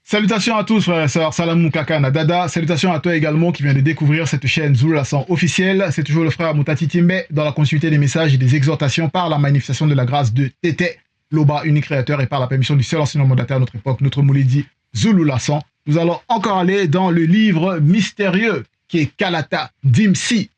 Salutations à tous, frères et sœurs. Salamou Kaka Nadada. Salutations à toi également qui viens de découvrir cette chaîne Zulu Lassan officielle. C'est toujours le frère Moutati Timbe dans la continuité des messages et des exhortations par la manifestation de la grâce de Tété, Loba, unique créateur, et par la permission du seul enseignant mandataire à notre époque, notre Moulidi Zulu Lassan. Nous allons encore aller dans le livre mystérieux qui est Kalata Dimsi,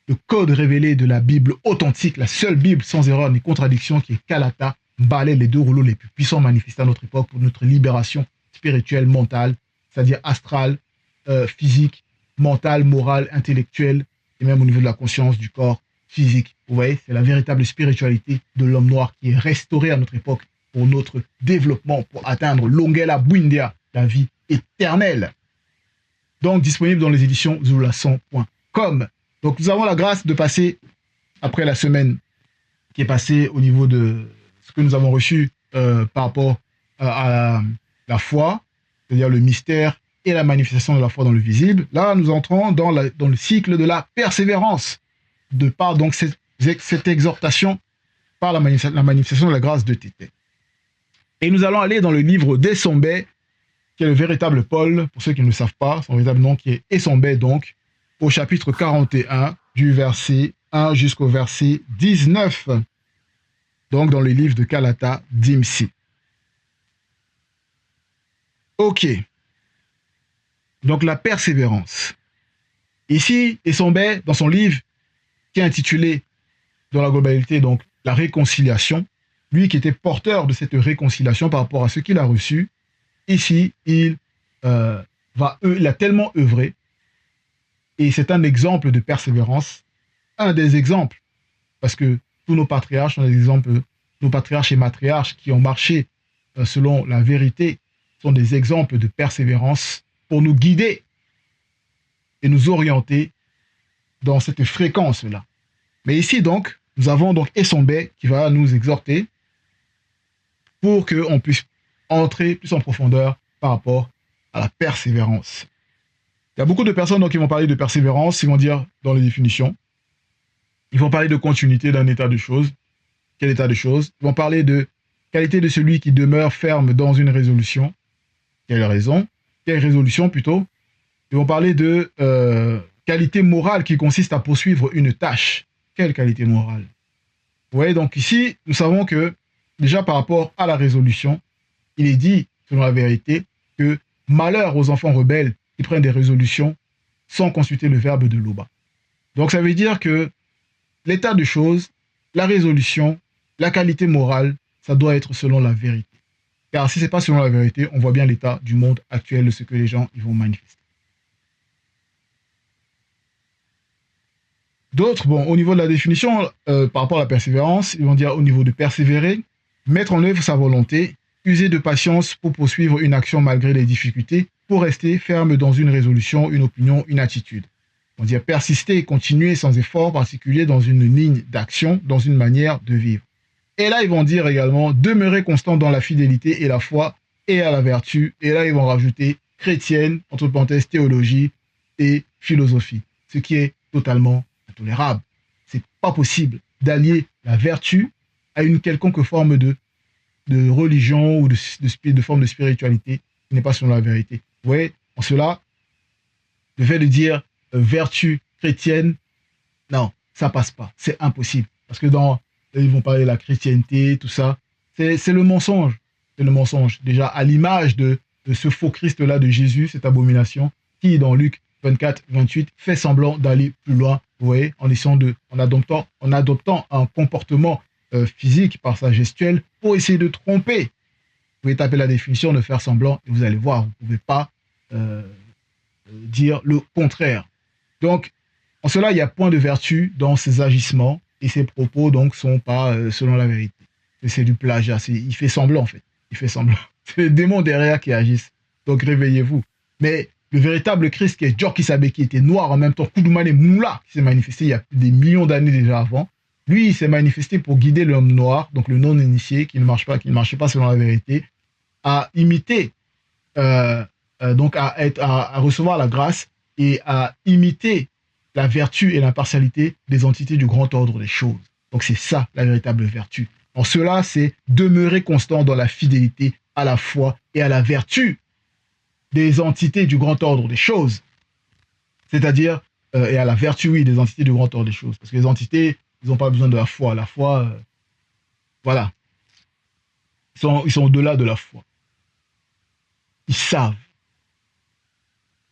le code révélé de la Bible authentique, la seule Bible sans erreur ni contradiction qui est Kalata, Balai, les deux rouleaux les plus puissants manifestés à notre époque pour notre libération spirituelle, mentale, c'est-à-dire astrale, physique, mentale, morale, intellectuelle, et même au niveau de la conscience, du corps physique. Vous voyez, c'est la véritable spiritualité de l'homme noir qui est restaurée à notre époque pour notre développement, pour atteindre l'Ongela Bwindia, la vie éternelle. Donc, disponible dans les éditions zululassan.com. Donc, nous avons la grâce de passer, après la semaine qui est passée au niveau de ce que nous avons reçu par rapport à la foi, c'est-à-dire le mystère et la manifestation de la foi dans le visible. Là, nous entrons dans le cycle de la persévérance, de par donc cette exhortation par la manifestation de la grâce de Tété. Et nous allons aller dans le livre d'Essombé, qui est le véritable Paul, pour ceux qui ne le savent pas, son véritable nom qui est Essombé, donc, au chapitre 41, du verset 1 jusqu'au verset 19, donc dans le livre de Kalata Dimsi. Ok. Donc la persévérance. Ici, Essombé, dans son livre, qui est intitulé, dans la globalité, donc, la réconciliation, lui qui était porteur de cette réconciliation par rapport à ce qu'il a reçu, ici, il a tellement œuvré, et c'est un exemple de persévérance, un des exemples, parce que tous nos patriarches sont des exemples, nos patriarches et matriarches qui ont marché selon la vérité, sont des exemples de persévérance pour nous guider et nous orienter dans cette fréquence-là. Mais ici, donc, nous avons donc Essombé qui va nous exhorter pour qu'on puisse entrer plus en profondeur par rapport à la persévérance. Il y a beaucoup de personnes donc, qui vont parler de persévérance, ils vont dire dans les définitions, ils vont parler de continuité d'un état de choses. Quel état de choses? Ils vont parler de qualité de celui qui demeure ferme dans une résolution. Quelle raison? Quelle résolution plutôt? Ils vont parler de qualité morale qui consiste à poursuivre une tâche. Quelle qualité morale? Vous voyez, donc ici, nous savons que, déjà par rapport à la résolution, il est dit, selon la vérité, que malheur aux enfants rebelles qui prennent des résolutions sans consulter le verbe de Loba. Donc ça veut dire que l'état de choses, la résolution, la qualité morale, ça doit être selon la vérité. Car si ce n'est pas selon la vérité, on voit bien l'état du monde actuel de ce que les gens ils vont manifester. D'autres, bon, au niveau de la définition, par rapport à la persévérance, ils vont dire au niveau de persévérer, mettre en œuvre sa volonté, user de patience pour poursuivre une action malgré les difficultés, pour rester ferme dans une résolution, une opinion, une attitude. On dit persister et continuer sans effort particulier dans une ligne d'action, dans une manière de vivre. Et là, ils vont dire également demeurer constant dans la fidélité et la foi et à la vertu. Et là, ils vont rajouter chrétienne, entre parenthèses, théologie et philosophie. Ce qui est totalement intolérable. C'est pas possible d'allier la vertu à une quelconque forme de religion ou de forme de spiritualité qui n'est pas selon la vérité. Vous voyez, en cela, le fait de dire vertu chrétienne, non, ça passe pas. C'est impossible. Parce que ils vont parler de la chrétienté, tout ça. C'est le mensonge. C'est le mensonge. Déjà, à l'image de ce faux Christ-là de Jésus, cette abomination, qui, dans Luc 24, 28, fait semblant d'aller plus loin, vous voyez, en adoptant un comportement physique par sa gestuelle pour essayer de tromper. Vous pouvez taper la définition de faire semblant et vous allez voir, vous ne pouvez pas dire le contraire. Donc, en cela, il y a point de vertu dans ces agissements et ses propos donc sont pas selon la vérité. C'est du plagiat, il fait semblant en fait. Il fait semblant. C'est les démons derrière qui agissent. Donc réveillez-vous. Mais le véritable Christ qui est Djorki Sabé, qui était noir en même temps, Koudoumane Moula, qui s'est manifesté il y a des millions d'années déjà avant, lui il s'est manifesté pour guider l'homme noir, donc le non-initié, qui ne marchait pas selon la vérité, à imiter, donc à recevoir la grâce et à imiter la vertu et l'impartialité des entités du grand ordre des choses. Donc c'est ça la véritable vertu. En cela, c'est demeurer constant dans la fidélité, à la foi et à la vertu. des entités du grand ordre des choses. C'est-à-dire, et à la vertu, oui, des entités du grand ordre des choses. Parce que les entités, ils n'ont pas besoin de la foi. La foi, voilà, ils sont au-delà de la foi. Ils savent.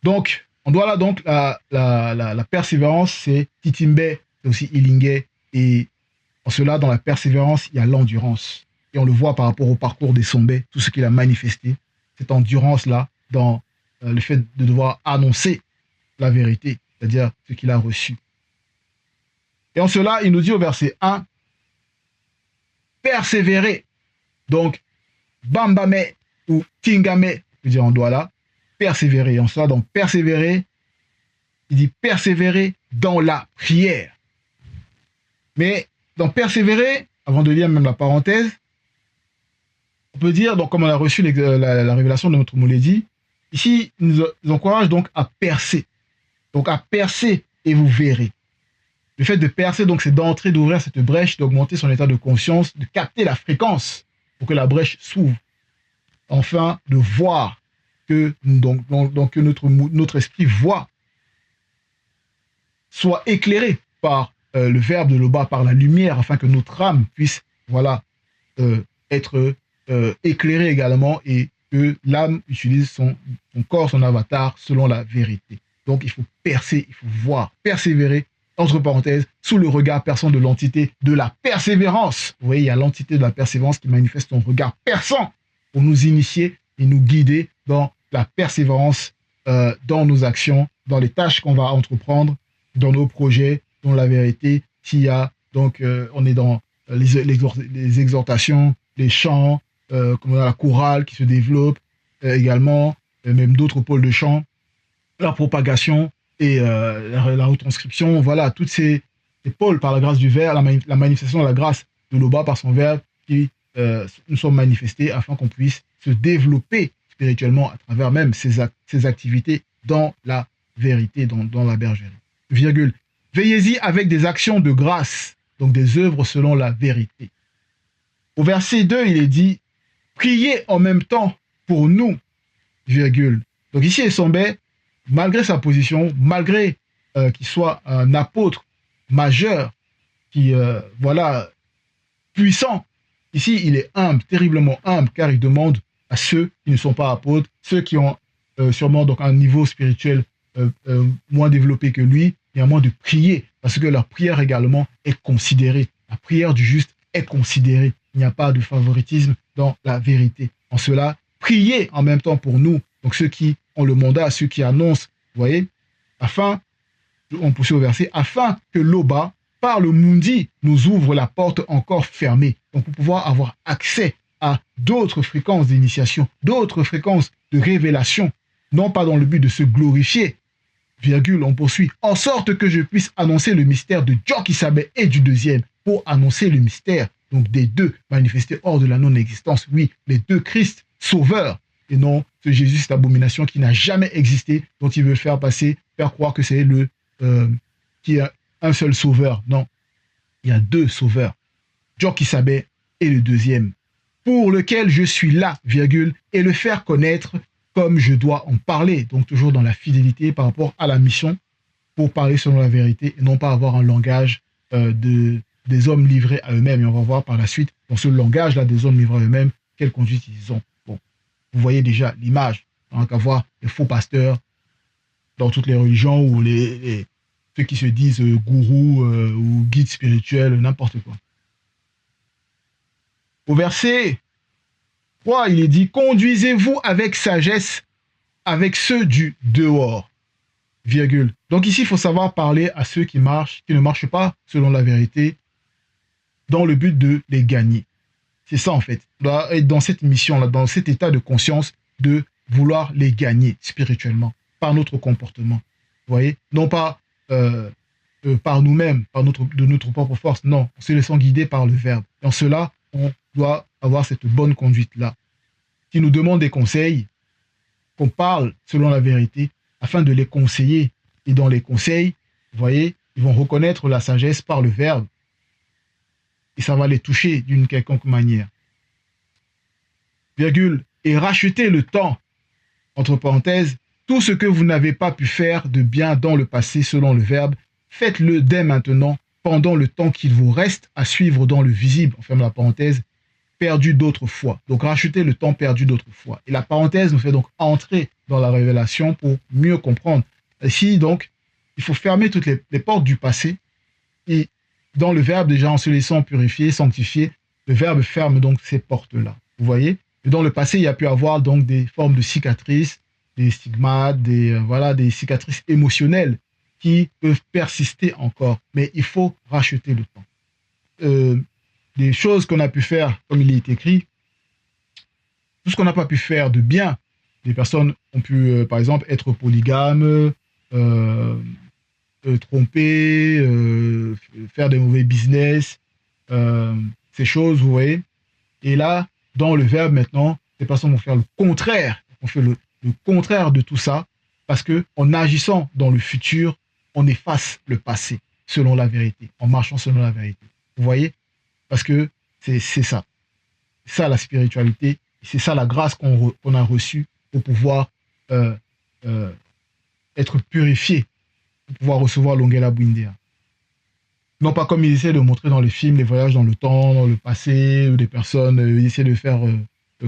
Donc, on doit là, donc, la persévérance, c'est Titimbe, c'est aussi Ilingé. Et en cela, dans la persévérance, il y a l'endurance. Et on le voit par rapport au parcours des Sombé, tout ce qu'il a manifesté, cette endurance-là, dans le fait de devoir annoncer la vérité, c'est-à-dire ce qu'il a reçu. Et en cela, il nous dit au verset 1, persévérer. Donc, Bambame ou Tingame, je veux dire en doigt là, persévérer. En cela, donc persévérer, il dit persévérer dans la prière. Mais dans persévérer, avant de lire même la parenthèse, on peut dire, donc comme on a reçu la révélation de notre Mouledi, ici, il nous encourage donc à percer. Donc à percer et vous verrez. Le fait de percer, donc, c'est d'entrer, d'ouvrir cette brèche, d'augmenter son état de conscience, de capter la fréquence pour que la brèche s'ouvre. Enfin, de voir que, que notre esprit voit, soit éclairé par le verbe de l'Oba, par la lumière, afin que notre âme puisse, voilà, être éclairée également et que l'âme utilise son corps, son avatar, selon la vérité. Donc, il faut percer, il faut voir, persévérer, entre parenthèses, sous le regard perçant de l'entité de la persévérance. Vous voyez, il y a l'entité de la persévérance qui manifeste son regard perçant pour nous initier et nous guider dans la persévérance, dans nos actions, dans les tâches qu'on va entreprendre, dans nos projets, dans la vérité. S'il y a, donc, on est dans les exhortations, les chants, comme la chorale qui se développe également, même d'autres pôles de chant, la propagation et la retranscription, voilà, toutes ces pôles par la grâce du Verbe, la manifestation de la grâce de l'Oba par son Verbe qui nous sont manifestés afin qu'on puisse se développer spirituellement à travers même ces activités dans la vérité, dans la bergerie. Virgule. Veillez-y avec des actions de grâce, donc des œuvres selon la vérité. Au verset 2, il est dit, priez en même temps pour nous, virgule. Donc ici, Essombé, malgré sa position, malgré qu'il soit un apôtre majeur, qui, voilà, puissant, ici, il est humble, terriblement humble, car il demande à ceux qui ne sont pas apôtres, ceux qui ont sûrement donc un niveau spirituel moins développé que lui, néanmoins de prier, parce que leur prière également est considérée. La prière du juste est considérée. Il n'y a pas de favoritisme dans la vérité. En cela, priez en même temps pour nous, donc ceux qui ont le mandat, ceux qui annoncent, vous voyez, afin, on poursuit au verset, afin que l'Oba, par le Mundi, nous ouvre la porte encore fermée. Donc pour pouvoir avoir accès à d'autres fréquences d'initiation, d'autres fréquences de révélation, non pas dans le but de se glorifier, virgule, on poursuit, en sorte que je puisse annoncer le mystère de Djokisabé et du deuxième, pour annoncer le mystère, donc des deux manifestés hors de la non-existence, oui, les deux Christ sauveurs, et non ce Jésus, cette abomination qui n'a jamais existé, dont il veut faire croire que c'est qu'il y a un seul sauveur. Non, il y a deux sauveurs, Djokisabé et le deuxième, pour lequel je suis là, virgule, et le faire connaître comme je dois en parler, donc toujours dans la fidélité par rapport à la mission, pour parler selon la vérité, et non pas avoir un langage des hommes livrés à eux-mêmes. Et on va voir par la suite, dans ce langage-là des hommes livrés à eux-mêmes, quelle conduite ils ont. Bon, vous voyez déjà l'image, hein, qu'à voir les faux pasteurs dans toutes les religions, ou ceux qui se disent gourous ou guides spirituels, n'importe quoi. Au verset 3, il est dit, conduisez-vous avec sagesse avec ceux du dehors, virgule. Donc ici, il faut savoir parler à ceux qui ne marchent pas selon la vérité, dans le but de les gagner. C'est ça en fait. On doit être dans cette mission-là, dans cet état de conscience de vouloir les gagner spirituellement, par notre comportement. Vous voyez? Non pas par nous-mêmes, de notre propre force, non. En se laissant guider par le Verbe. Dans cela, on doit avoir cette bonne conduite-là. Qui nous demande des conseils, qu'on parle selon la vérité, afin de les conseiller. Et dans les conseils, vous voyez, ils vont reconnaître la sagesse par le Verbe. Et ça va les toucher d'une quelconque manière. Virgule, et racheter le temps entre parenthèses, tout ce que vous n'avez pas pu faire de bien dans le passé selon le verbe, faites-le dès maintenant, pendant le temps qu'il vous reste à suivre dans le visible, on ferme la parenthèse, perdu d'autres fois. Donc rachetez le temps perdu d'autres fois. Et la parenthèse nous fait donc entrer dans la révélation pour mieux comprendre. Ici, donc, il faut fermer toutes les portes du passé. Et dans le verbe, déjà en se laissant purifier, sanctifier, le verbe ferme donc ces portes-là. Vous voyez? Et dans le passé, il y a pu avoir donc des formes de cicatrices, des stigmates, des cicatrices émotionnelles qui peuvent persister encore. Mais il faut racheter le temps. Des choses qu'on a pu faire, comme il est écrit, tout ce qu'on n'a pas pu faire de bien, des personnes ont pu, par exemple, être polygames, tromper, faire des mauvais business, ces choses, vous voyez. Et là, dans le verbe maintenant, les personnes vont faire le contraire. On fait le contraire de tout ça, parce que en agissant dans le futur, on efface le passé selon la vérité, en marchant selon la vérité. Vous voyez? Parce que c'est ça. C'est ça la spiritualité. C'est ça la grâce qu'on a reçue pour pouvoir être purifié, pour pouvoir recevoir l'Ongela Bwindea. Non pas comme ils essaient de montrer dans les films, les voyages dans le temps, dans le passé, où des personnes essaient de faire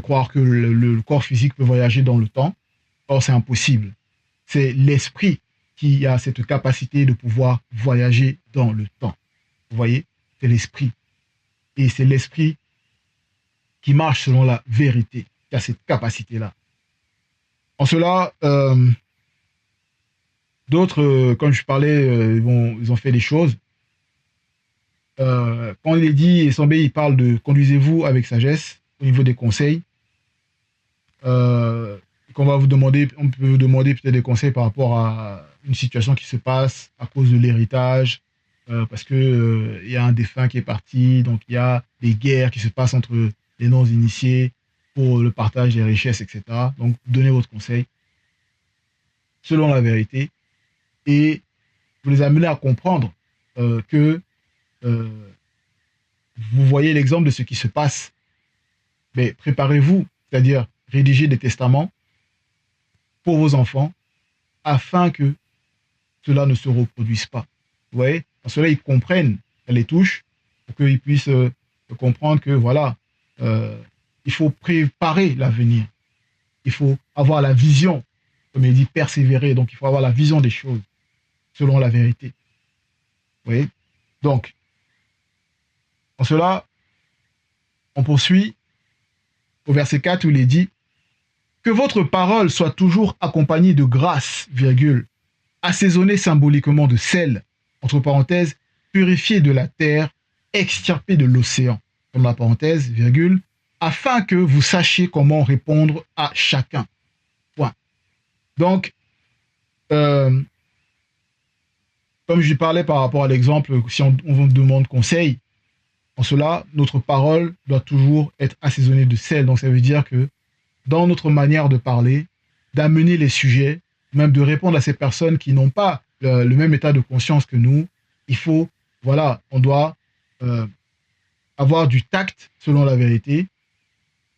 croire que le corps physique peut voyager dans le temps. Or, c'est impossible. C'est l'esprit qui a cette capacité de pouvoir voyager dans le temps. Vous voyez? C'est l'esprit. Et c'est l'esprit qui marche selon la vérité, qui a cette capacité-là. En cela, d'autres, comme je parlais, ils ont fait des choses. Quand il est dit, et Sambé, il parle de conduisez-vous avec sagesse au niveau des conseils. Qu'on va vous demander, on peut vous demander peut-être des conseils par rapport à une situation qui se passe à cause de l'héritage, parce que il y a un défunt qui est parti, donc il y a des guerres qui se passent entre les non-initiés pour le partage des richesses, etc. Donc donnez votre conseil selon la vérité et vous les amenez à comprendre que vous voyez l'exemple de ce qui se passe, mais préparez-vous, c'est-à-dire rédigez des testaments pour vos enfants afin que cela ne se reproduise pas. Vous voyez? En cela, ils comprennent, ça les touche, pour qu'ils puissent comprendre que voilà, il faut préparer l'avenir. Il faut avoir la vision, comme il dit, persévérer. Donc, il faut avoir la vision des choses selon la vérité. Vous voyez? Donc, en cela, on poursuit au verset 4 où il est dit « Que votre parole soit toujours accompagnée de grâce, virgule, assaisonnée symboliquement de sel, entre parenthèses, purifiée de la terre, extirpée de l'océan, comme la parenthèse, virgule, afin que vous sachiez comment répondre à chacun. » Point. Donc, comme je parlais par rapport à l'exemple, si on vous demande conseil, en cela, notre parole doit toujours être assaisonnée de sel. Donc, ça veut dire que dans notre manière de parler, d'amener les sujets, même de répondre à ces personnes qui n'ont pas le même état de conscience que nous, il faut, voilà, on doit avoir du tact selon la vérité.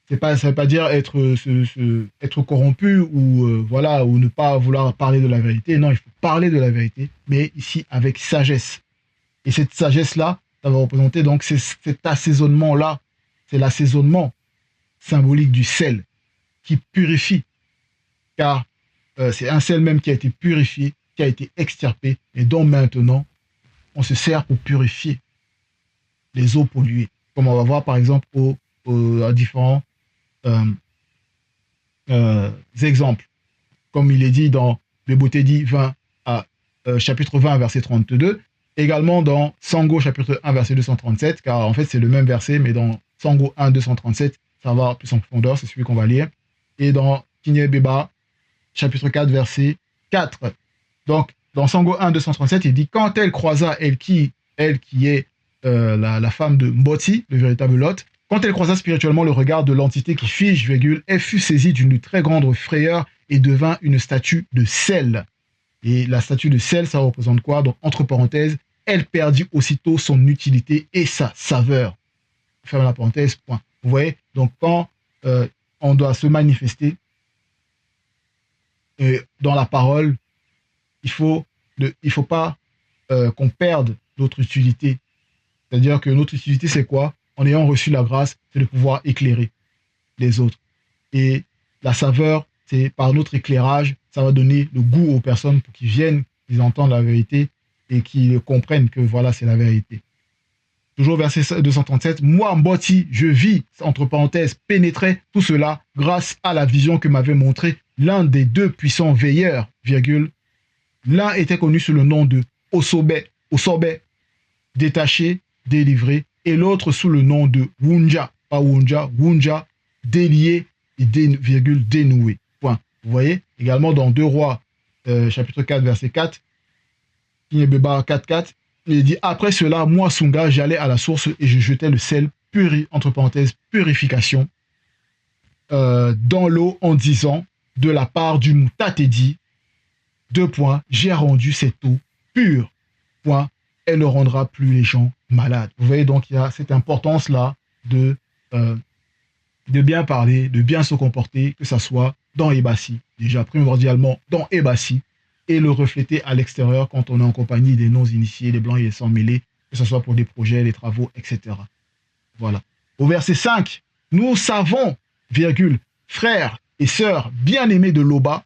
Ça veut pas dire être corrompu ou voilà, ou ne pas vouloir parler de la vérité. Non, il faut parler de la vérité, mais ici avec sagesse. Et cette sagesse-là, ça va représenter donc cet assaisonnement-là. C'est l'assaisonnement symbolique du sel qui purifie. Car c'est un sel même qui a été purifié, qui a été extirpé, et dont maintenant, on se sert pour purifier les eaux polluées. Comme on va voir par exemple à différents exemples. Comme il est dit dans Beboté 20 chapitre 20, verset 32, également dans Sango, chapitre 1, verset 237, car en fait c'est le même verset, mais dans Sango 1, 237, ça va plus en profondeur, c'est celui qu'on va lire. Et dans Kinye Beba, chapitre 4, verset 4. Donc, dans Sango 1, 237, il dit « Quand elle croisa, elle qui est la femme de Mboti, le véritable Lot, quand elle croisa spirituellement le regard de l'entité qui fige, virgule, elle fut saisie d'une très grande frayeur et devint une statue de sel. » Et la statue de sel, ça représente quoi? Donc, entre parenthèses, elle perdit aussitôt son utilité et sa saveur. Ferme la parenthèse, point. Vous voyez? Donc, quand on doit se manifester, dans la parole, il faut pas qu'on perde notre utilité. C'est-à-dire que notre utilité, c'est quoi? En ayant reçu la grâce, c'est de pouvoir éclairer les autres. Et la saveur, c'est par notre éclairage, ça va donner le goût aux personnes pour qu'ils viennent, qu'ils entendent la vérité et qu'ils comprennent que voilà, c'est la vérité. Toujours verset 237, moi, Mboti, je vis, entre parenthèses, pénétrer tout cela grâce à la vision que m'avait montré l'un des deux puissants veilleurs, virgule. L'un était connu sous le nom de Osobé, détaché, délivré, et l'autre sous le nom de Wunja, pas Wunja, délié et dénoué. Point. Vous voyez, également dans 2 Rois, chapitre 4, verset 4, Kinyebeba 4.4, il dit, après cela, moi, Sunga, j'allais à la source et je jetais le sel, entre parenthèses, purification, dans l'eau en disant, de la part du Moutatedi, 2 points, j'ai rendu cette eau pure, point, elle ne rendra plus les gens malades. Vous voyez, donc il y a cette importance-là de bien parler, de bien se comporter, que ça soit dans Ebassi, déjà primordialement dans Ebassi, et le refléter à l'extérieur quand on est en compagnie des non-initiés, des blancs et des sans-mêlés, que ce soit pour des projets, des travaux, etc. Voilà. Au verset 5, nous savons, virgule, frères et sœurs bien-aimés de Loba,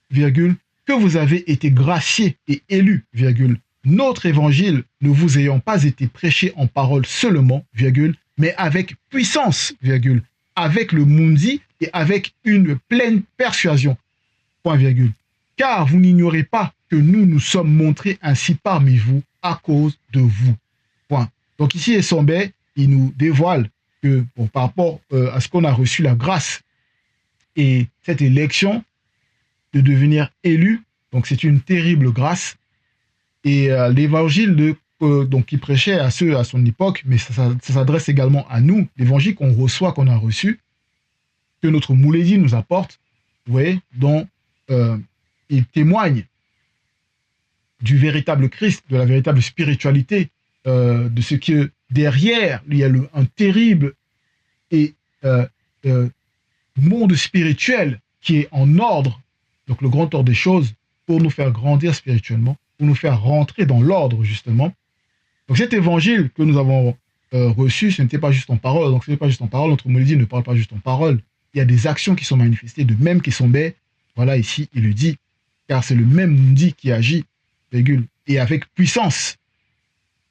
virgule, que vous avez été graciés et élus, virgule, notre évangile ne vous ayant pas été prêché en parole seulement, virgule, mais avec puissance, virgule, avec le mundi et avec une pleine persuasion, point virgule. Car vous n'ignorez pas que nous sommes montrés ainsi parmi vous à cause de vous. Point. Donc ici, Essombé, il nous dévoile que bon, par rapport à ce qu'on a reçu la grâce et cette élection de devenir élu, donc c'est une terrible grâce. Et l'évangile donc qui prêchait à ceux à son époque, mais ça s'adresse également à nous, l'évangile qu'on reçoit, qu'on a reçu, que notre Mouledi nous apporte, vous voyez, dont il témoigne du véritable Christ, de la véritable spiritualité, de ce que derrière, il y a un terrible et monde spirituel qui est en ordre, donc le grand ordre des choses, pour nous faire grandir spirituellement, pour nous faire rentrer dans l'ordre, justement. Donc cet évangile que nous avons reçu, ce n'était pas juste en parole, donc ce n'est pas juste en parole, notre Mouledi ne parle pas juste en parole, il y a des actions qui sont manifestées, de même qui sont baies, voilà, ici, il le dit, car c'est le même Mundi qui agit, virgule, et avec puissance.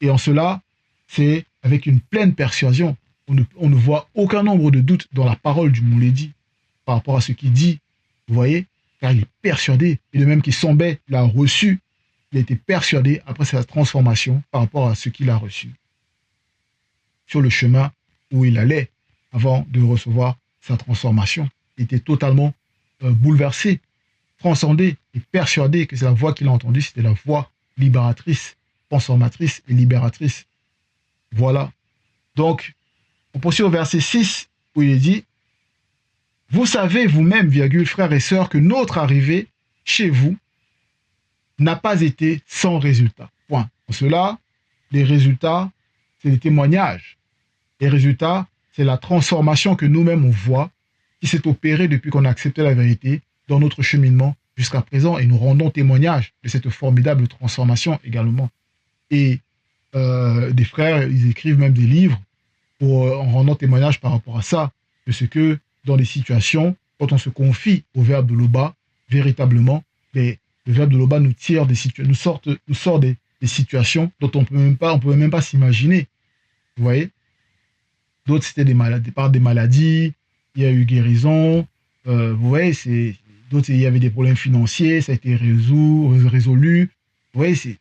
Et en cela, c'est avec une pleine persuasion. On ne voit aucun nombre de doutes dans la parole du Mouledi par rapport à ce qu'il dit, vous voyez, car il est persuadé, et de même qu'il Sombé l'a reçu, il a été persuadé après sa transformation par rapport à ce qu'il a reçu sur le chemin où il allait avant de recevoir sa transformation. Il était totalement bouleversé, transcendé et persuadé que c'est la voix qu'il a entendue, c'était la voix libératrice, transformatrice et libératrice. Voilà. Donc, on poursuit au verset 6 où il est dit « Vous savez vous-même, virgule, frères et sœurs, que notre arrivée chez vous n'a pas été sans résultat. » Point. Pour cela, les résultats, c'est les témoignages. Les résultats, c'est la transformation que nous-mêmes on voit, qui s'est opérée depuis qu'on a accepté la vérité dans notre cheminement jusqu'à présent, et nous rendons témoignage de cette formidable transformation également. Et des frères, ils écrivent même des livres en rendant témoignage par rapport à ça, de ce que dans les situations, quand on se confie au verbe de Loba, véritablement, le verbe de Loba nous tire des situations, nous sort des situations dont on ne pouvait même pas s'imaginer. Vous voyez? D'autres, c'était des maladies, il y a eu guérison, vous voyez, d'autres, il y avait des problèmes financiers, ça a été résolu. Vous voyez, c'est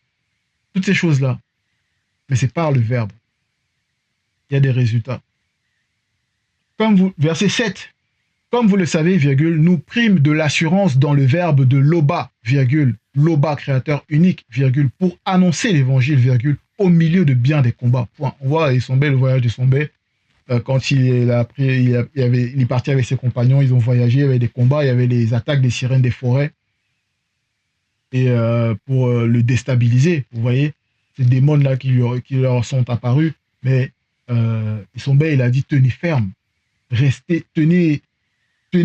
toutes ces choses-là. Mais c'est par le verbe. Il y a des résultats. Verset 7. Comme vous le savez, virgule, nous prîmes de l'assurance dans le verbe de Loba, virgule, Loba, créateur unique, virgule, pour annoncer l'évangile, virgule, au milieu de bien des combats. Point. On voit le voyage de Sombé. Quand il est parti avec ses compagnons, ils ont voyagé, il y avait des combats, il y avait les attaques des sirènes des forêts. Et pour le déstabiliser, vous voyez, ces démons-là qui leur sont apparus. Mais Sombé, il a dit, tenez ferme, tenez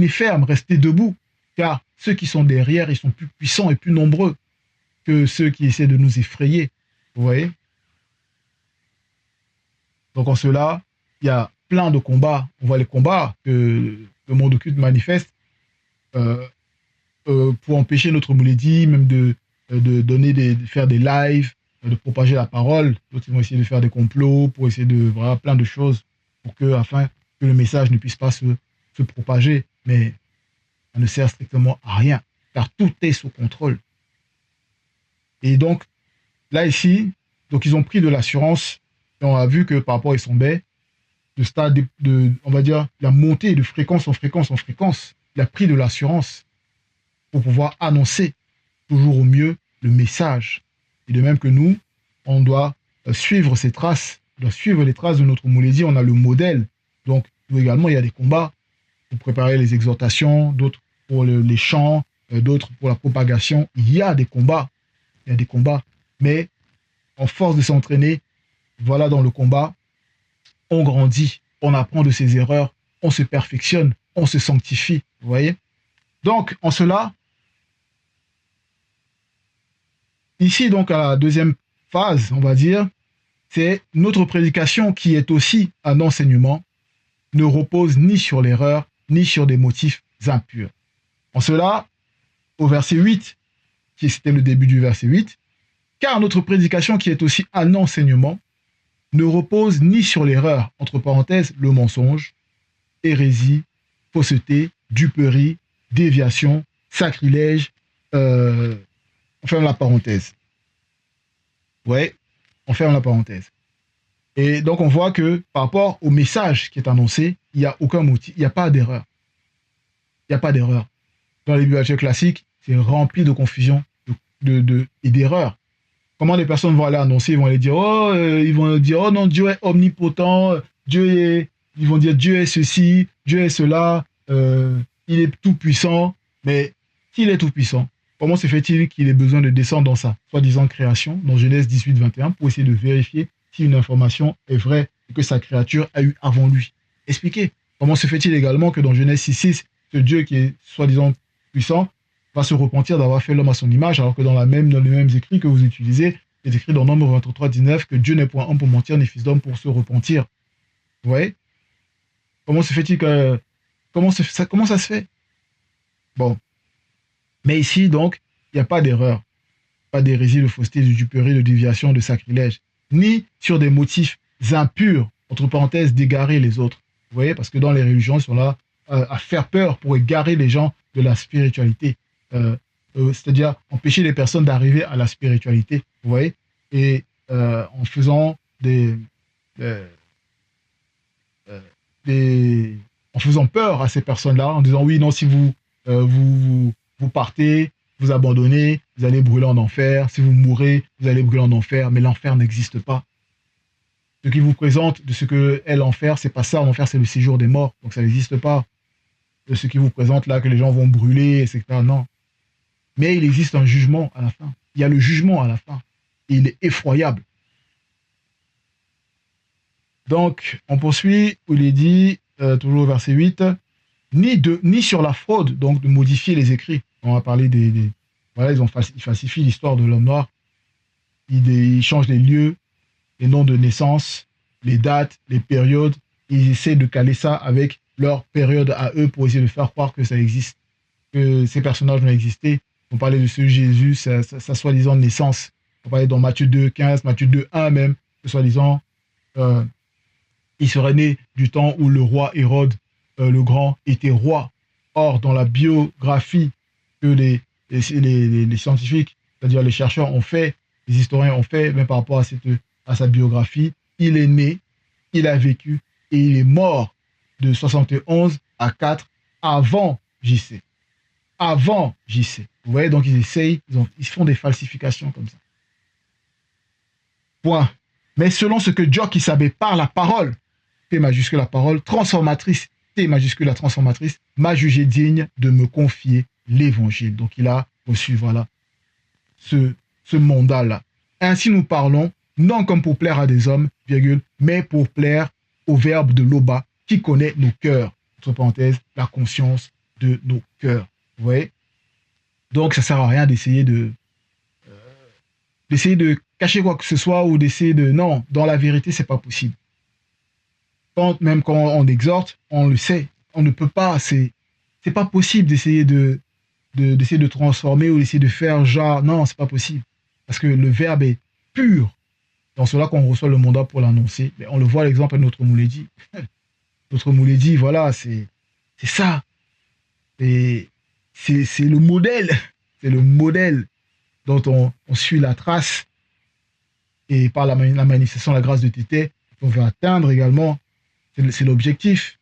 ferme, restez debout. car ceux qui sont derrière, ils sont plus puissants et plus nombreux que ceux qui essaient de nous effrayer. Vous voyez? Donc en cela, il y a plein de combats. On voit les combats que le monde occulte manifeste euh, pour empêcher notre maladie, même de faire des lives, de propager la parole. D'autres vont essayer de faire des complots pour essayer de voilà, plein de choses afin que le message ne puisse pas se propager. Mais ça ne sert strictement à rien, car tout est sous contrôle. Et donc, là, ici, donc ils ont pris de l'assurance, et on a vu que par rapport à Issombé, le stade on va dire, la montée de fréquence en fréquence en fréquence, il a pris de l'assurance pour pouvoir annoncer toujours au mieux le message. Et de même que nous, on doit suivre ces traces, on doit suivre les traces de notre Mouledi, on a le modèle. Donc, nous également, il y a des combats pour préparer les exhortations, d'autres pour les chants, d'autres pour la propagation. Il y a des combats, mais en force de s'entraîner, voilà, dans le combat, on grandit, on apprend de ses erreurs, on se perfectionne, on se sanctifie, vous voyez? Donc, en cela, ici, donc, à la deuxième phase, on va dire, c'est notre prédication qui est aussi un enseignement, ne repose ni sur l'erreur, ni sur des motifs impurs. En cela, au verset 8, qui c'était le début du verset 8, car notre prédication qui est aussi un enseignement, ne repose ni sur l'erreur, entre parenthèses, le mensonge, hérésie, fausseté, duperie, déviation, sacrilège, on ferme la parenthèse. Ouais, on ferme la parenthèse. Et donc on voit que par rapport au message qui est annoncé, il n'y a aucun motif, il n'y a pas d'erreur. Il n'y a pas d'erreur. Dans les bibliothèques classiques, c'est rempli de confusion et d'erreurs. Comment les personnes vont aller annoncer, ils vont aller dire, oh non, Dieu est omnipotent, ils vont dire Dieu est ceci, Dieu est cela, il est tout puissant. Mais s'il est tout puissant, comment se fait-il qu'il ait besoin de descendre dans sa soi-disant création, dans Genèse 18, 21, pour essayer de vérifier si une information est vraie et que sa créature a eu avant lui? Expliquez. Comment se fait-il également que dans Genèse 6, 6, ce Dieu qui est soi-disant puissant va se repentir d'avoir fait l'homme à son image, alors que dans les mêmes écrits que vous utilisez, c'est écrit dans Nombre 23, 19 que Dieu n'est point homme pour mentir, ni fils d'homme pour se repentir. Vous voyez? Comment se fait-il que... Comment ça se fait? Bon. Mais ici, donc, il n'y a pas d'erreur. Pas d'hérésie, de fausseté, de duperie, de déviation, de sacrilège. Ni sur des motifs impurs, entre parenthèses, d'égarer les autres. Vous voyez? Parce que dans les religions, ils sont là à faire peur pour égarer les gens de la spiritualité. C'est-à-dire empêcher les personnes d'arriver à la spiritualité, vous voyez, et en faisant en faisant peur à ces personnes-là, en disant oui, non, si vous partez, vous abandonnez, vous allez brûler en enfer, si vous mourrez, vous allez brûler en enfer, mais l'enfer n'existe pas. Ce qui vous présente de ce que est l'enfer, c'est pas ça, l'enfer c'est le séjour des morts, donc ça n'existe pas. De ce qui vous présente là, que les gens vont brûler, etc., non. Mais il existe un jugement à la fin. Il y a le jugement à la fin. Et il est effroyable. Donc, on poursuit où il est dit, toujours au verset 8, ni sur la fraude, donc de modifier les écrits. On va parler voilà, ils falsifient l'histoire de l'homme noir. Ils changent les lieux, les noms de naissance, les dates, les périodes. Ils essaient de caler ça avec leur période à eux pour essayer de faire croire que ça existe, que ces personnages ont existé. On parlait de ce Jésus, sa soi-disant naissance. On parlait dans Matthieu 2, 15, Matthieu 2, 1 même, que soi-disant, il serait né du temps où le roi Hérode le Grand était roi. Or, dans la biographie que les scientifiques, c'est-à-dire les chercheurs ont fait, les historiens ont fait, même par rapport à sa biographie, il est né, il a vécu et il est mort de 71 à 4 avant JC. Avant JC. Vous voyez, donc ils font des falsifications comme ça. Point. Mais selon ce que Jock savait par la parole, P majuscule la parole, transformatrice, T majuscule la transformatrice, m'a jugé digne de me confier l'évangile. Donc il a reçu, voilà, ce mandat-là. Ainsi nous parlons, non comme pour plaire à des hommes, virgule, mais pour plaire au Verbe de l'Oba qui connaît nos cœurs. Entre parenthèses, la conscience de nos cœurs. Vous voyez? Donc, ça sert à rien d'essayer de cacher quoi que ce soit ou d'essayer de... Non, dans la vérité, c'est pas possible. Même quand on exhorte, on le sait. On ne peut pas, c'est pas possible d'essayer d'essayer de transformer ou d'essayer de faire genre... Non, c'est pas possible. Parce que le verbe est pur. Dans cela qu'on reçoit le mandat pour l'annoncer. Mais on le voit à l'exemple de notre Mouledi. Notre Mouledi, voilà, c'est ça. Et c'est le modèle. C'est le modèle dont on suit la trace. Et par la manifestation de la grâce de Tété, on veut atteindre également. C'est l'objectif.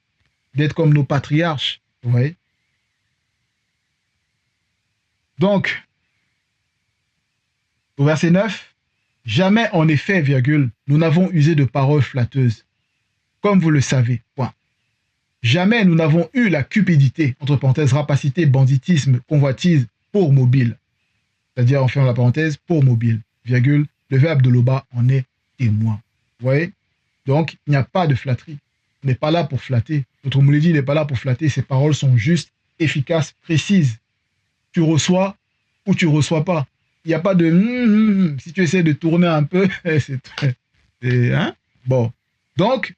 D'être comme nos patriarches. Vous voyez? Donc, au verset 9, jamais en effet, virgule, nous n'avons usé de paroles flatteuses, comme vous le savez, point. Jamais nous n'avons eu la cupidité, entre parenthèses, rapacité, banditisme, convoitise, pour mobile. C'est-à-dire, on ferme la parenthèse, pour mobile, virgule, le verbe de Loba en est témoin. Vous voyez? Donc, il n'y a pas de flatterie. On n'est pas là pour flatter. Notre Mouledi n'est pas là pour flatter. Ses paroles sont justes, efficaces, précises. Tu reçois ou tu reçois pas. Il n'y a pas de si tu essaies de tourner un peu, hein? Bon. Donc,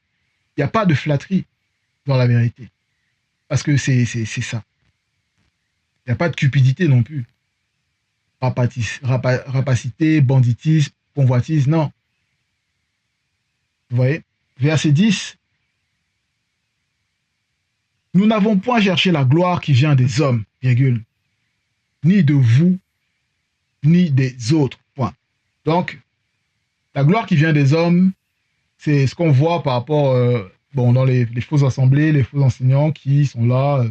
il n'y a pas de flatterie dans la vérité. Parce que c'est ça. Il n'y a pas de cupidité non plus. Rapacité, banditisme, convoitise, non. Vous voyez? Verset 10. Nous n'avons point cherché la gloire qui vient des hommes, virgule, ni de vous, ni des autres, point. Donc, la gloire qui vient des hommes, c'est ce qu'on voit par rapport, dans les fausses assemblées, les faux enseignants qui sont là,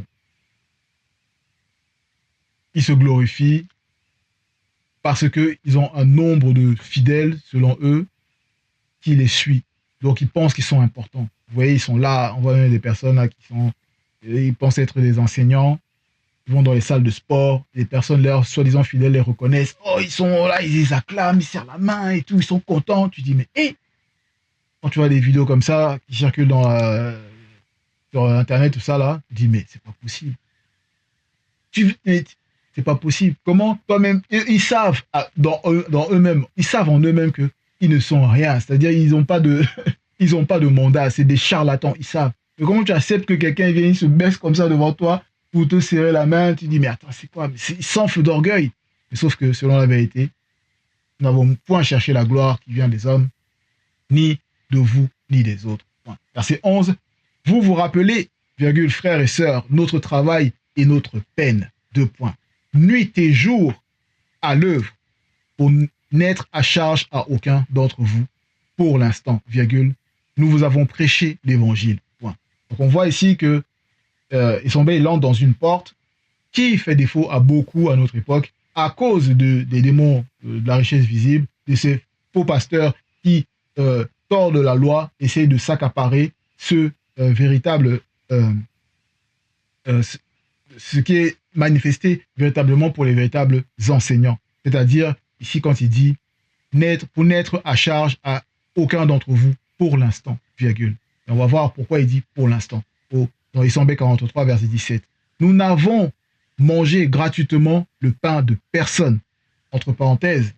qui se glorifient parce qu'ils ont un nombre de fidèles, selon eux, qui les suit. Donc, ils pensent qu'ils sont importants. Vous voyez, ils sont là, on voit même des personnes là qui sont... Ils pensent être des enseignants, ils vont dans les salles de sport, les personnes, leurs soi-disant fidèles, les reconnaissent. Oh, ils sont là, ils les acclament, ils serrent la main et tout, ils sont contents. Tu dis, mais quand tu vois des vidéos comme ça qui circulent sur Internet, tout ça là, tu dis, mais c'est pas possible. C'est pas possible. Comment toi-même, ils savent dans eux-mêmes, ils savent en eux-mêmes qu'ils ne sont rien. C'est-à-dire, ils n'ont pas de, ils ont pas de mandat. C'est des charlatans. Ils savent. Mais comment tu acceptes que quelqu'un vienne se baisse comme ça devant toi pour te serrer la main? Tu dis, mais attends, c'est quoi? Ils s'enflent d'orgueil. Mais sauf que, selon la vérité, nous n'avons point cherché la gloire qui vient des hommes, ni de vous, ni des autres. Verset 11. Vous vous rappelez, virgule, frères et sœurs, notre travail et notre peine. 2 points. Nuit et jour à l'œuvre pour n'être à charge à aucun d'entre vous. Pour l'instant, virgule, nous vous avons prêché l'évangile. Point. Donc on voit ici que Issombé entre dans une porte qui fait défaut à beaucoup à notre époque à cause des démons de la richesse visible, de ces faux pasteurs qui tordent la loi, essayent de s'accaparer ce véritable ce qui est manifesté véritablement pour les véritables enseignants. C'est-à-dire, ici, quand il dit pour n'être à charge à aucun d'entre vous pour l'instant, virgule. Et on va voir pourquoi il dit pour l'instant. Dans Issombé 43, verset 17. Nous n'avons mangé gratuitement le pain de personne, entre parenthèses,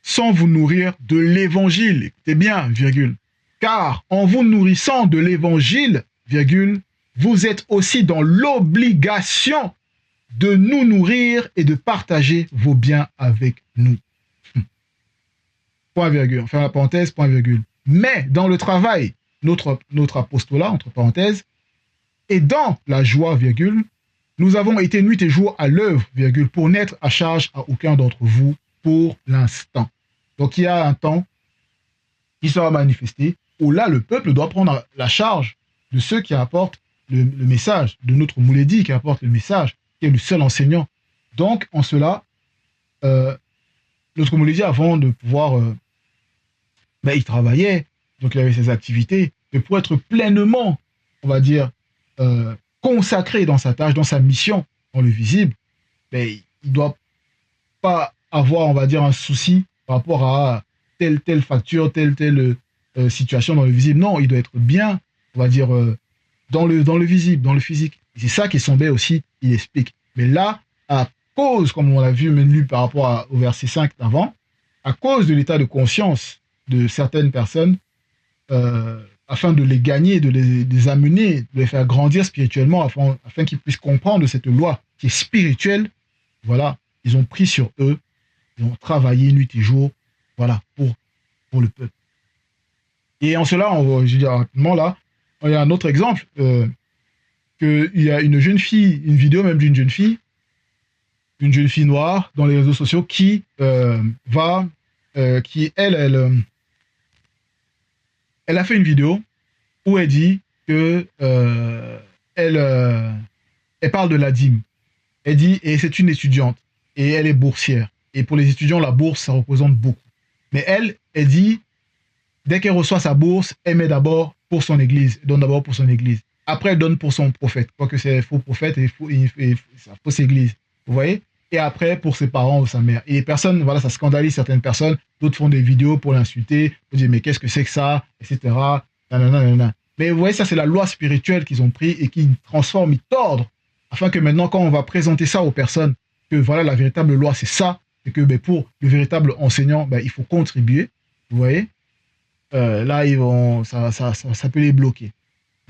sans vous nourrir de l'évangile. Écoutez bien, virgule. Car en vous nourrissant de l'évangile, virgule, vous êtes aussi dans l'obligation de nous nourrir et de partager vos biens avec nous. Point virgule. Enfin, la parenthèse, point virgule. Mais dans le travail, notre apostolat, entre parenthèses, et dans la joie, virgule, nous avons été nuit et jour à l'œuvre, virgule, pour n'être à charge à aucun d'entre vous pour l'instant. Donc il y a un temps qui sera manifesté où là, le peuple doit prendre la charge de ceux qui apportent le message, de notre Mouledi qui apporte le message, qui est le seul enseignant. Donc, en cela, notre Mouledi, avant de pouvoir... il travaillait, donc il avait ses activités, mais pour être pleinement, on va dire, consacré dans sa tâche, dans sa mission, dans le visible, il ne doit pas avoir, on va dire, un souci par rapport à telle facture, telle situation dans le visible. Non, il doit être bien, on va dire, dans le visible, dans le physique. C'est ça qu'Issombé aussi, il explique. Mais là, à cause, comme on l'a vu, même lu par rapport au verset 5 d'avant, à cause de l'état de conscience de certaines personnes, afin de les gagner, de les amener, de les faire grandir spirituellement, afin qu'ils puissent comprendre cette loi qui est spirituelle. Voilà, ils ont pris sur eux, ils ont travaillé nuit et jour, voilà, pour le peuple. Et en cela, je veux dire rapidement là, il y a un autre exemple, qu'il y a une jeune fille, une vidéo même d'une jeune fille noire dans les réseaux sociaux qui elle a fait une vidéo où elle dit que elle parle de la dîme. Elle dit, et c'est une étudiante, et elle est boursière. Et pour les étudiants, la bourse, ça représente beaucoup. Mais elle dit, dès qu'elle reçoit sa bourse, elle met d'abord pour son église, donne d'abord pour son église. Après, elle donne pour son prophète, quoique c'est faux prophète et sa fausse église. Vous voyez? Et après, pour ses parents ou sa mère. Et les personnes, voilà, ça scandalise certaines personnes. D'autres font des vidéos pour l'insulter, pour dire, mais qu'est-ce que c'est que ça, etc. Nanana. Mais vous voyez, ça, c'est la loi spirituelle qu'ils ont pris et qui transforment, ils tordent, afin que maintenant, quand on va présenter ça aux personnes, que voilà, la véritable loi, c'est ça, et que pour le véritable enseignant, il faut contribuer. Vous voyez? Là, ça peut les bloquer.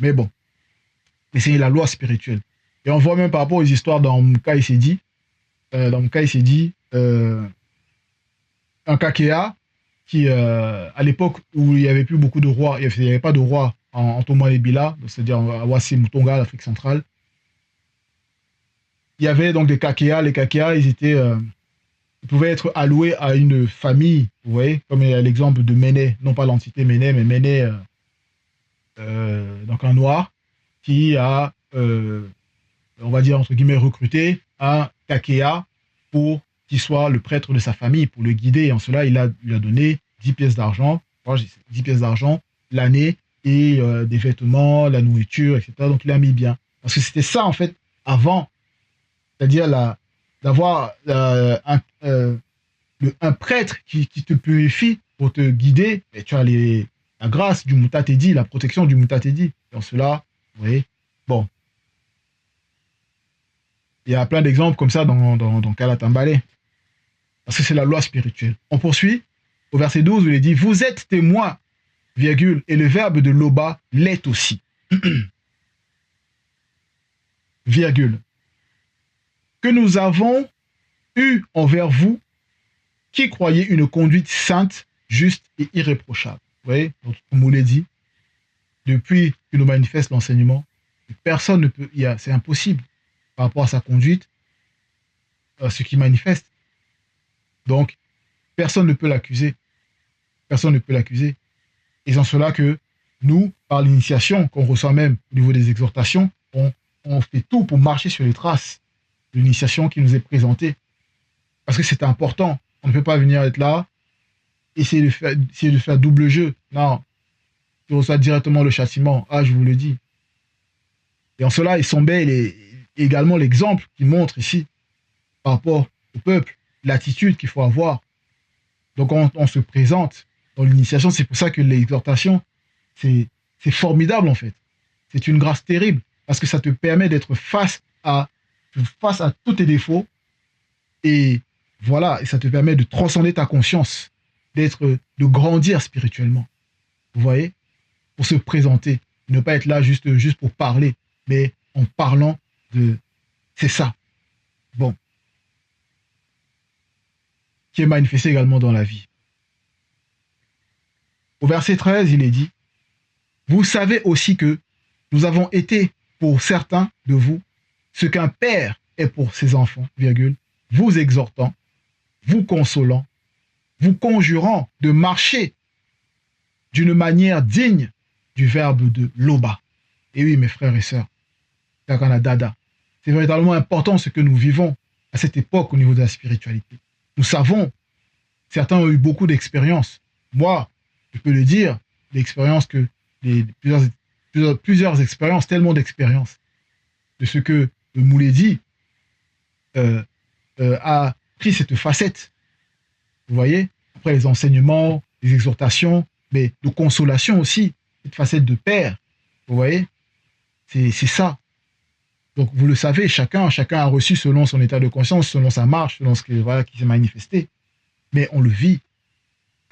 Mais bon, c'est la loi spirituelle. Et on voit même par rapport aux histoires dans Mouka, il s'est dit, un Kakea qui, à l'époque où il n'y avait plus beaucoup de rois, il n'y avait pas de roi en Thomas et Bila, c'est-à-dire à Wassim, Tonga, l'Afrique centrale, il y avait donc des Kakea. Les Kakea, ils pouvaient être alloués à une famille, vous voyez, comme il y a l'exemple de Méné, non pas l'entité Méné, mais Méné, donc un noir, qui a, on va dire entre guillemets, recruté un Kakea pour qu'il soit le prêtre de sa famille, pour le guider. Et en cela, il lui a donné 10 pièces d'argent, 10 pièces d'argent l'année, et des vêtements, la nourriture, etc. Donc il a mis bien. Parce que c'était ça, en fait, avant, c'est-à-dire d'avoir un prêtre qui te purifie pour te guider, et tu as la grâce du Moutatedi, la protection du Moutatedi. Dans cela, vous voyez, bon. Il y a plein d'exemples comme ça dans Kalatambale. Parce que c'est la loi spirituelle. On poursuit au verset 12 où il est dit « Vous êtes témoins, virgule, et le verbe de Loba l'est aussi. » Virgule. Que nous avons eu envers vous qui croyez une conduite sainte, juste et irréprochable. Vous voyez, comme on l'a dit, depuis que nous manifeste l'enseignement, personne ne peut, c'est impossible par rapport à sa conduite, ce qui manifeste. Donc, personne ne peut l'accuser. Personne ne peut l'accuser. Et c'est en cela que nous, par l'initiation qu'on reçoit même au niveau des exhortations, on fait tout pour marcher sur les traces de l'initiation qui nous est présentée. Parce que c'est important. On ne peut pas venir être là, essayer de faire double jeu. Non. Tu reçois directement le châtiment. Ah, je vous le dis. Et en cela, Issombé est également l'exemple qui montre ici, par rapport au peuple, l'attitude qu'il faut avoir. Donc on se présente dans l'initiation. C'est pour ça que l'exhortation, c'est formidable en fait. C'est une grâce terrible parce que ça te permet d'être face à tous tes défauts et voilà, et ça te permet de transcender ta conscience, de grandir spirituellement. Vous voyez, pour se présenter, ne pas être là juste pour parler, mais en parlant c'est ça. Bon. Qui est manifesté également dans la vie. Au verset 13, il est dit, « Vous savez aussi que nous avons été pour certains de vous ce qu'un père est pour ses enfants, virgule, vous exhortant, vous consolant, vous conjurant de marcher d'une manière digne du verbe de Loba. » Et oui, mes frères et sœurs, Takanadada, c'est véritablement important ce que nous vivons à cette époque au niveau de la spiritualité. Nous savons, certains ont eu beaucoup d'expériences. Moi, je peux le dire, l'expérience que plusieurs expériences, tellement d'expériences, de ce que le Mouledi a pris cette facette. Vous voyez, après les enseignements, les exhortations, mais de consolation aussi, cette facette de père. Vous voyez, c'est ça. Donc, vous le savez, chacun a reçu selon son état de conscience, selon sa marche, selon ce qui, voilà, qui s'est manifesté. Mais on le vit.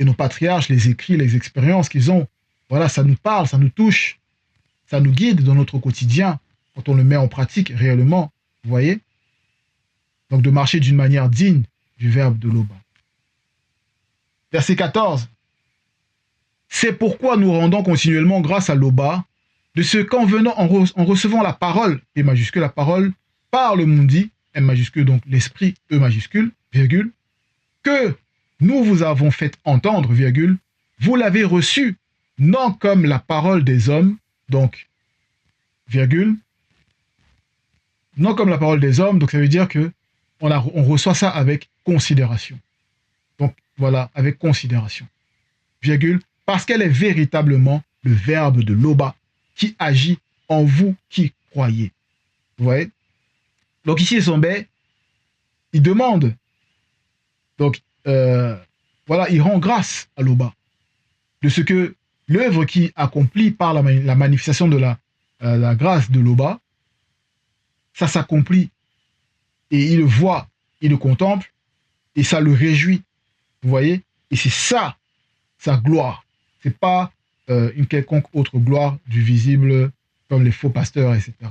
Et nos patriarches, les écrits, les expériences qu'ils ont, voilà, ça nous parle, ça nous touche, ça nous guide dans notre quotidien, quand on le met en pratique réellement, vous voyez? Donc, de marcher d'une manière digne du verbe de l'Oba. Verset 14. C'est pourquoi nous rendons continuellement grâce à l'Oba, de ce qu'en venant, en recevant la parole, P majuscule, la parole, par le Mundi, M majuscule, donc l'esprit, E majuscule, virgule, que nous vous avons fait entendre, virgule, vous l'avez reçu, non comme la parole des hommes, donc, virgule, non comme la parole des hommes, donc ça veut dire que on reçoit ça avec considération. Donc, voilà, avec considération. Virgule, parce qu'elle est véritablement le verbe de l'Oba, qui agit en vous qui croyez. Vous voyez? Donc ici, Sombé, il demande, donc voilà, il rend grâce à l'Oba de ce que l'œuvre qui accomplit par la manifestation de la grâce de l'Oba, ça s'accomplit et il le voit, il le contemple et ça le réjouit. Vous voyez? Et c'est ça, sa gloire. C'est pas une quelconque autre gloire du visible, comme les faux pasteurs, etc. Vous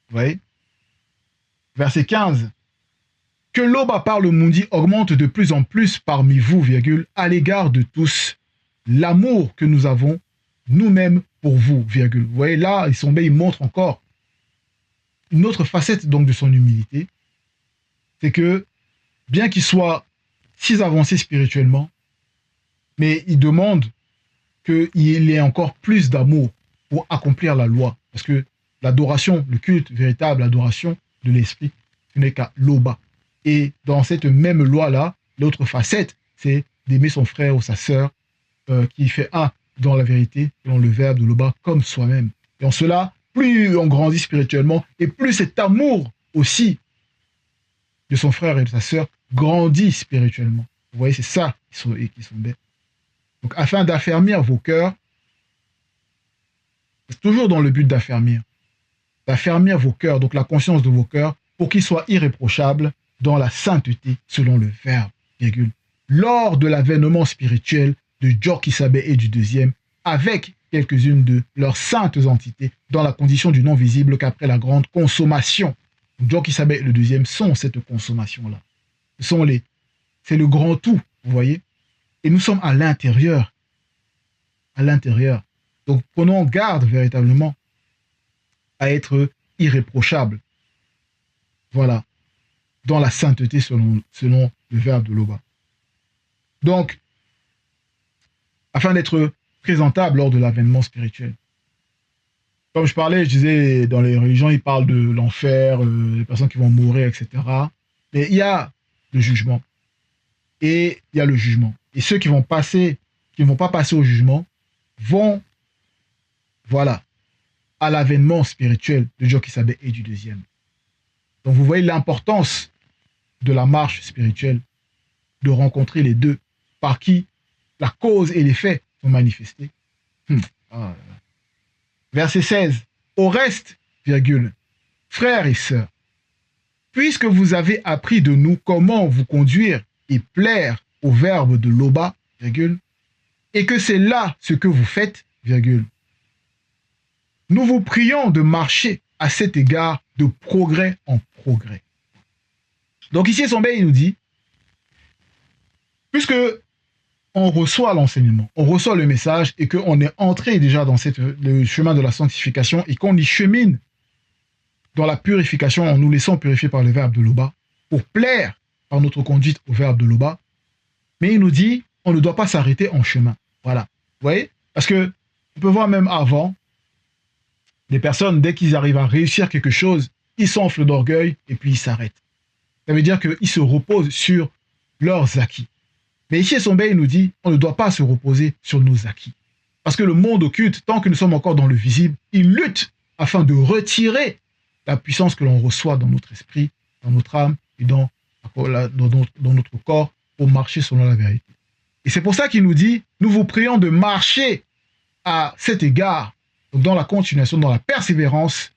voyez? Verset 15. Que l'Oba par le Mundi augmente de plus en plus parmi vous, virgule, à l'égard de tous, l'amour que nous avons nous-mêmes pour vous, virgule. Vous voyez, là, il montre encore une autre facette donc de son humilité. C'est que, bien qu'il soit si avancé spirituellement, mais il demande qu'il ait encore plus d'amour pour accomplir la loi. Parce que l'adoration, le culte véritable, l'adoration de l'esprit, ce n'est qu'à l'Oba. Et dans cette même loi-là, l'autre facette, c'est d'aimer son frère ou sa sœur qui fait un dans la vérité, selon le verbe de l'Oba, comme soi-même. Et en cela, plus on grandit spirituellement, et plus cet amour aussi de son frère et de sa sœur grandit spirituellement. Vous voyez, c'est ça qui sont bêtes. Donc, afin d'affermir vos cœurs, c'est toujours dans le but d'affermir vos cœurs, donc la conscience de vos cœurs, pour qu'ils soient irréprochables dans la sainteté, selon le verbe, virgule, lors de l'avènement spirituel de Djokisabé et du deuxième, avec quelques-unes de leurs saintes entités, dans la condition du non-visible qu'après la grande consommation. Djokisabé et le deuxième sont cette consommation-là. C'est le grand tout, vous voyez. Et nous sommes à l'intérieur. À l'intérieur. Donc, prenons garde véritablement à être irréprochable. Voilà. Dans la sainteté selon le verbe de l'Oba. Donc, afin d'être présentable lors de l'avènement spirituel. Comme je parlais, je disais, dans les religions, ils parlent de l'enfer, les personnes qui vont mourir, etc. Mais il y a le jugement. Et il y a le jugement. Et ceux qui vont pas passer au jugement, vont, voilà, à l'avènement spirituel de Djokisabé et du deuxième. Donc vous voyez l'importance de la marche spirituelle, de rencontrer les deux, par qui la cause et les faits sont manifestés. Verset 16. Au reste, virgule, frères et sœurs, puisque vous avez appris de nous comment vous conduire et plaire au verbe de l'Oba, virgule, et que c'est là ce que vous faites, virgule, nous vous prions de marcher à cet égard de progrès en progrès. Donc ici, Sombé, il nous dit, puisque on reçoit l'enseignement, on reçoit le message et qu'on est entré déjà dans le chemin de la sanctification et qu'on y chemine dans la purification en nous laissant purifier par le verbe de l'Oba pour plaire par notre conduite au verbe de l'Oba. Mais il nous dit, on ne doit pas s'arrêter en chemin. Voilà. Vous voyez? Parce que on peut voir même avant, les personnes, dès qu'ils arrivent à réussir quelque chose, ils s'enflent d'orgueil et puis ils s'arrêtent. Ça veut dire qu'ils se reposent sur leurs acquis. Mais ici, Sombé, il nous dit, on ne doit pas se reposer sur nos acquis. Parce que le monde occulte, tant que nous sommes encore dans le visible, il lutte afin de retirer la puissance que l'on reçoit dans notre esprit, dans notre âme et dans notre corps pour marcher selon la vérité. Et c'est pour ça qu'il nous dit, nous vous prions de marcher à cet égard, donc dans la continuation, dans la persévérance,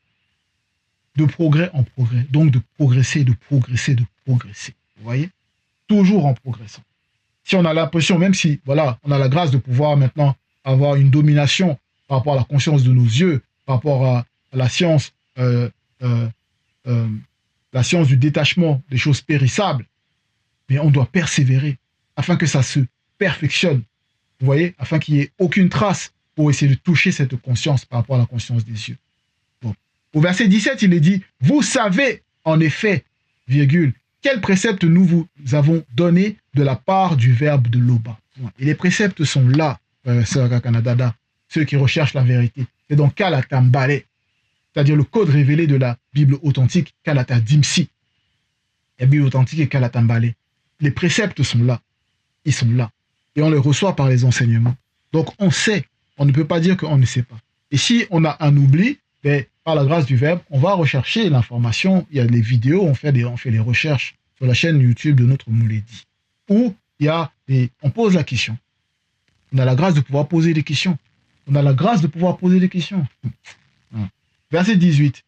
de progrès en progrès. Donc de progresser, de progresser, de progresser. Vous voyez? Toujours en progressant. Si on a l'impression, même si, voilà, on a la grâce de pouvoir maintenant avoir une domination par rapport à la conscience de nos yeux, par rapport à la science, euh, la science du détachement des choses périssables, mais on doit persévérer afin que ça se perfectionne. Vous voyez, afin qu'il n'y ait aucune trace pour essayer de toucher cette conscience par rapport à la conscience des cieux. Bon. Au verset 17, il est dit, vous savez en effet, virgule, quels préceptes nous vous avons donnés de la part du verbe de l'Oba. Et les préceptes sont là, Sœur Kakanadada, ceux qui recherchent la vérité. C'est dans Kalatambale, c'est-à-dire le code révélé de la Bible authentique, Kalata Dimsi. La Bible authentique et Kalatambale. Les préceptes sont là. Ils sont là. Et on les reçoit par les enseignements. Donc on sait. On ne peut pas dire qu'on ne sait pas. Et si on a un oubli, ben, par la grâce du Verbe, on va rechercher l'information. Il y a des vidéos, on fait les recherches sur la chaîne YouTube de notre Mouledi. Où on pose la question. On a la grâce de pouvoir poser des questions. On a la grâce de pouvoir poser des questions. Verset 18.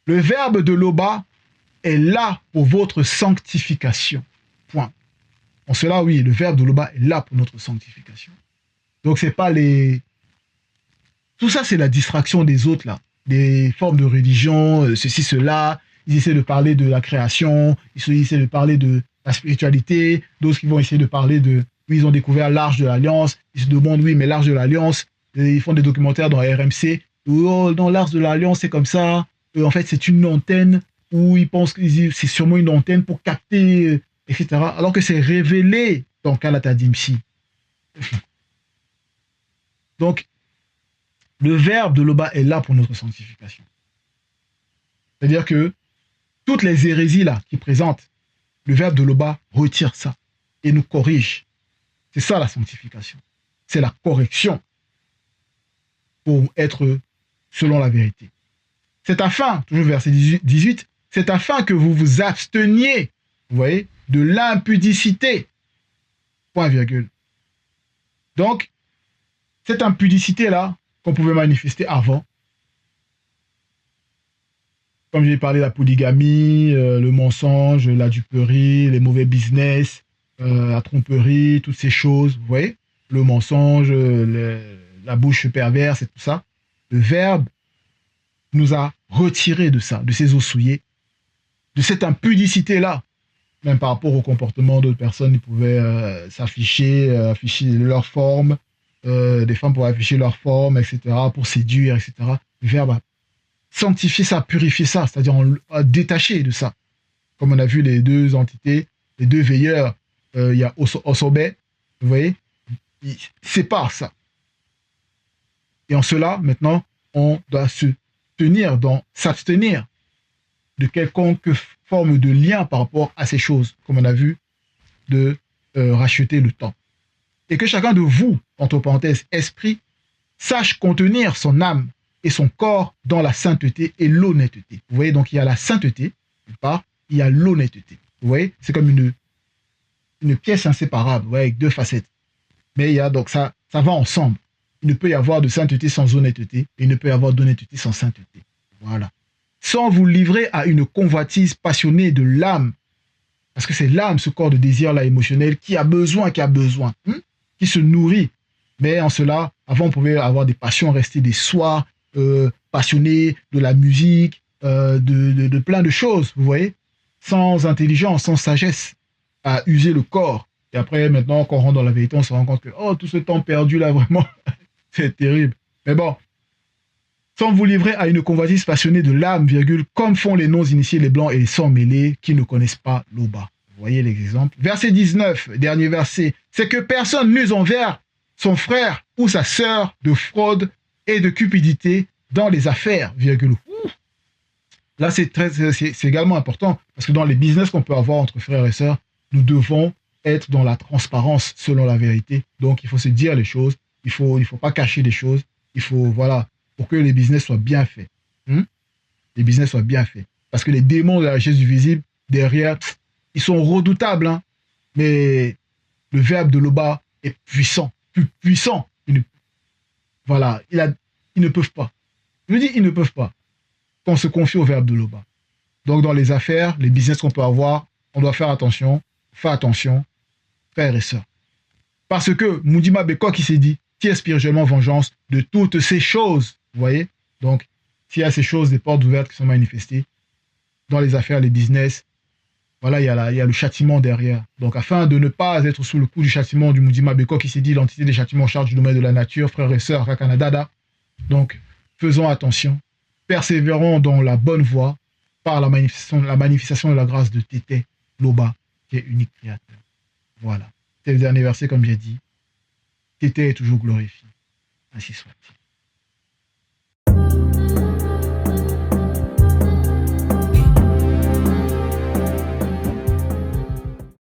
Le Verbe de l'Oba est là pour votre sanctification. Point. En cela, oui, le Verbe de l'Oba est là pour notre sanctification. Donc, c'est pas les... Tout ça, c'est la distraction des autres, là. Des formes de religion, ceci, cela. Ils essaient de parler de la création, ils essaient de parler de la spiritualité, d'autres qui vont essayer de parler de... Oui, ils ont découvert l'Arche de l'Alliance. Ils se demandent, oui, mais l'Arche de l'Alliance, ils font des documentaires dans RMC. Oh, dans l'Arche de l'Alliance, c'est comme ça. En fait, c'est une antenne où ils pensent que c'est sûrement une antenne pour capter, etc. Alors que c'est révélé dans Kalata Dimsi. Donc, le Verbe de l'Oba est là pour notre sanctification. C'est-à-dire que toutes les hérésies là qui présentent, le Verbe de l'Oba retire ça et nous corrige. C'est ça la sanctification. C'est la correction pour être selon la vérité. C'est afin, toujours verset 18, c'est afin que vous vous absteniez, vous voyez, de l'impudicité. Point virgule. Donc, cette impudicité-là, qu'on pouvait manifester avant, comme j'ai parlé de la polygamie, le mensonge, la duperie, les mauvais business, la tromperie, toutes ces choses, vous voyez, le mensonge, la bouche perverse et tout ça, le Verbe nous a retiré de ça, de ces eaux souillées, de cette impudicité-là, même par rapport au comportement d'autres personnes, ils pouvaient s'afficher, afficher leur forme, des femmes pouvaient afficher leur forme, etc., pour séduire, etc. Le Verbe a sanctifié ça, purifié ça, c'est-à-dire on a détaché de ça. Comme on a vu les deux entités, les deux veilleurs, il y a Osobé, vous voyez, ils séparent ça. Et en cela, maintenant, on doit s'abstenir de quelconque forme de lien par rapport à ces choses, comme on a vu, de racheter le temps. Et que chacun de vous, entre parenthèses, esprit, sache contenir son âme et son corps dans la sainteté et l'honnêteté. Vous voyez, donc il y a la sainteté, d'une part, il y a l'honnêteté. Vous voyez, c'est comme une pièce inséparable, vous voyez, avec deux facettes. Mais il y a donc ça va ensemble. Il ne peut y avoir de sainteté sans honnêteté, et il ne peut y avoir d'honnêteté sans sainteté. Voilà. Sans vous livrer à une convoitise passionnée de l'âme, parce que c'est l'âme, ce corps de désir-là émotionnel, qui a besoin, qui se nourrit. Mais en cela, avant, on pouvait avoir des passions, rester des soirs passionnés de la musique, de plein de choses, vous voyez, sans intelligence, sans sagesse, à user le corps. Et après, maintenant, quand on rentre dans la vérité, on se rend compte que, oh, tout ce temps perdu là, vraiment, c'est terrible. Mais bon, sans vous livrer à une convoitise passionnée de l'âme, virgule, comme font les non-initiés, les blancs et les sans-mêlés, qui ne connaissent pas l'Oba. Vous voyez l'exemple. Verset 19, dernier verset, c'est que personne n'use envers son frère ou sa sœur de fraude et de cupidité dans les affaires, virgule. Là, c'est également important, parce que dans les business qu'on peut avoir entre frères et sœurs, nous devons être dans la transparence selon la vérité. Donc, il faut se dire les choses, il faut pas cacher les choses, il faut, voilà, pour que les business soient bien faits. Les business soient bien faits. Parce que les démons de la richesse du visible, derrière, ils sont redoutables, hein. Mais le Verbe de l'Oba est puissant, plus puissant. Voilà, ils ne peuvent pas. Je me dis, ils ne peuvent pas. Quand on se confie au Verbe de l'Oba. Donc, dans les affaires, les business qu'on peut avoir, on doit faire attention, frères et sœurs. Parce que Mudima Beko qui s'est dit, qui est spirituellement vengeance de toutes ces choses. Vous voyez? Donc, s'il y a ces choses, des portes ouvertes qui sont manifestées, dans les affaires, les business, voilà, il y a le châtiment derrière. Donc, afin de ne pas être sous le coup du châtiment du Mudima Beko qui s'est dit, l'entité des châtiments en charge du domaine de la nature, frères et sœurs, Rakanadada. Donc, faisons attention, persévérons dans la bonne voie par la manifestation de la grâce de Tété Loba, qui est unique créateur. Voilà. C'est le dernier verset, comme j'ai dit. Tété est toujours glorifié. Ainsi soit-il.